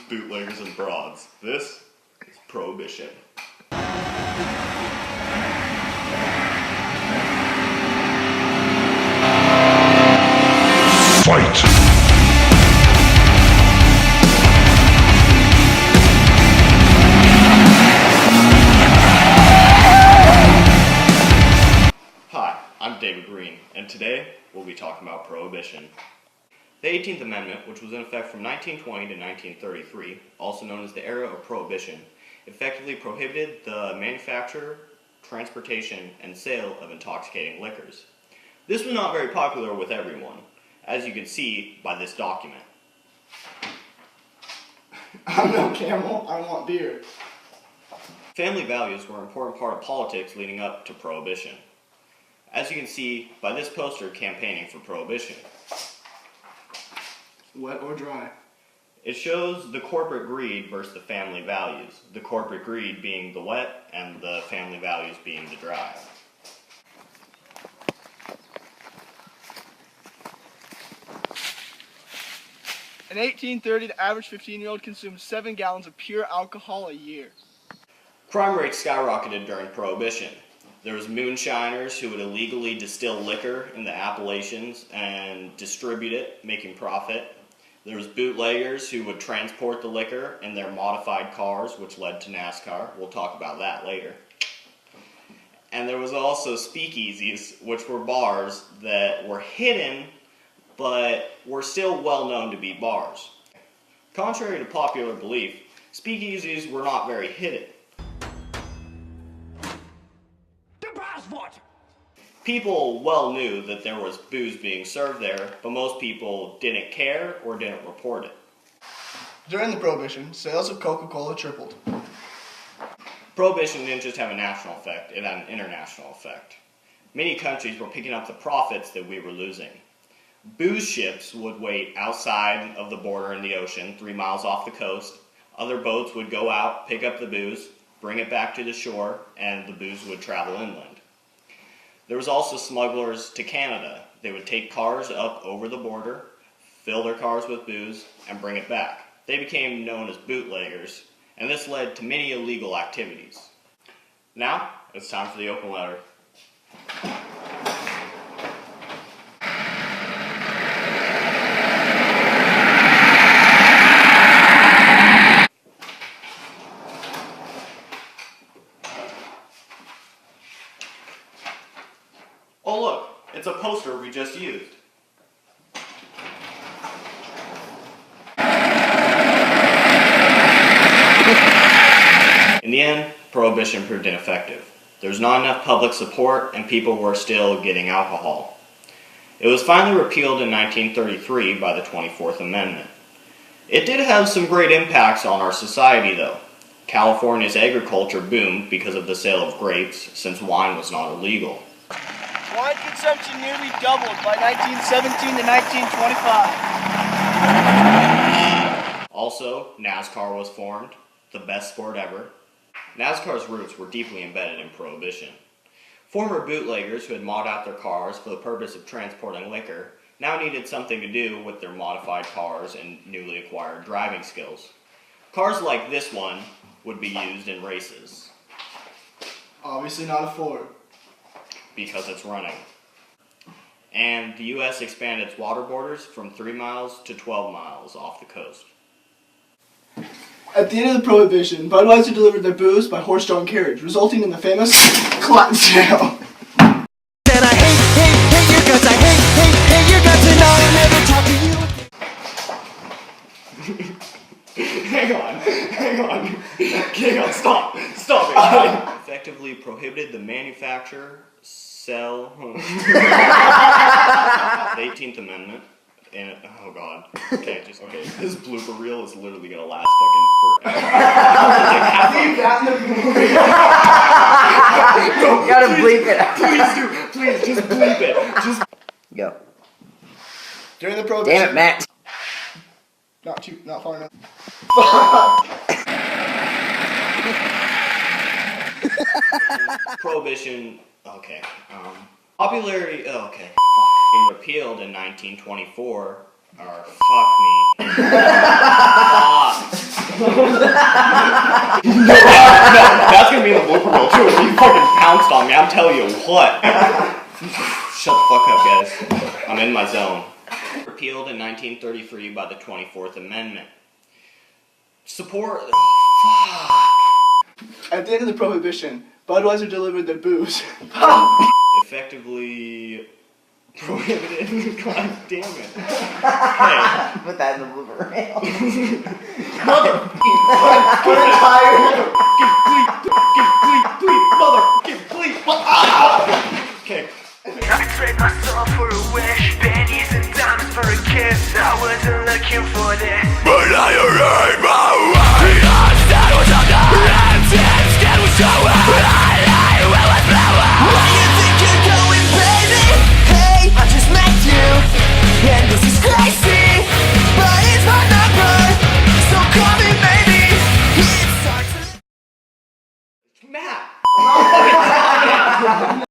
bootleggers, and broads. This is Prohibition. Fight! Hi, I'm David Green, and today we'll be talking about Prohibition. The 18th Amendment, which was in effect from 1920 to 1933, also known as the era of Prohibition, effectively prohibited the manufacture, transportation, and sale of intoxicating liquors. This was not very popular with everyone, as you can see by this document. I'm no camel, I want beer. Family values were an important part of politics leading up to Prohibition, as you can see by this poster campaigning for Prohibition. Wet or dry? It shows the corporate greed versus the family values, the corporate greed being the wet and the family values being the dry. In 1830, the average 15-year-old consumed 7 gallons of pure alcohol a year. Crime rates skyrocketed during Prohibition. There was moonshiners who would illegally distill liquor in the Appalachians and distribute it, making profit. There was bootleggers who would transport the liquor in their modified cars, which led to NASCAR. We'll talk about that later. And there was also speakeasies, which were bars that were hidden, but were still well known to be bars. Contrary to popular belief, speakeasies were not very hidden. People well knew that there was booze being served there, but most people didn't care or didn't report it. During the Prohibition, sales of Coca-Cola tripled. Prohibition didn't just have a national effect, it had an international effect. Many countries were picking up the profits that we were losing. Booze ships would wait outside of the border in the ocean, 3 miles off the coast. Other boats would go out, pick up the booze, bring it back to the shore, and the booze would travel inland. There was also smugglers to Canada. They would take cars up over the border, fill their cars with booze, and bring it back. They became known as bootleggers, and this led to many illegal activities. Now, it's time for the open letter. Oh look, it's a poster we just used. In the end, Prohibition proved ineffective. There was not enough public support and people were still getting alcohol. It was finally repealed in 1933 by the 24th Amendment. It did have some great impacts on our society though. California's agriculture boomed because of the sale of grapes, since wine was not illegal. Wine consumption nearly doubled by 1917 to 1925. Also, NASCAR was formed, the best sport ever. NASCAR's roots were deeply embedded in Prohibition. Former bootleggers who had modded out their cars for the purpose of transporting liquor now needed something to do with their modified cars and newly acquired driving skills. Cars like this one would be used in races. Obviously not a Ford. Because it's running. And the U.S. expanded its water borders from 3 miles to 12 miles off the coast. At the end of the Prohibition, Budweiser delivered their booze by horse-drawn carriage, resulting in the famous Clydesdale. And I hate your guts, I hate your guts, and I'll never talk to you. Hang on, stop it. Effectively prohibited the manufacture, sell, the 18th Amendment, and, oh god, okay, this blooper reel is literally gonna last fucking forever. You gotta bleep it. Please, just bleep it, Go. During the Prohibition... Damn it, Matt. Not far enough. Prohibition, okay, popularity, repealed in 1924, or fuck me. That's gonna be in the blooper reel too. If you fucking pounced on me, I'm telling you what. Shut the fuck up, guys. I'm in my zone. Repealed in 1933 by the 24th Amendment. Support. Oh, fuck. At the end of the Prohibition, Budweiser delivered their booze. Effectively prohibited. God damn it. Hey. Put that in the blooper reel. Okay. I trade my soul for a wish, pennies and diamonds for a kiss. I wasn't looking for this, but I arrived my way. Instead was on the empty, instead was so I was flower. Where you think you're going, baby? Hey, I just met you, and this is crazy, but it's my number, so call me maybe. It's hard to Matt.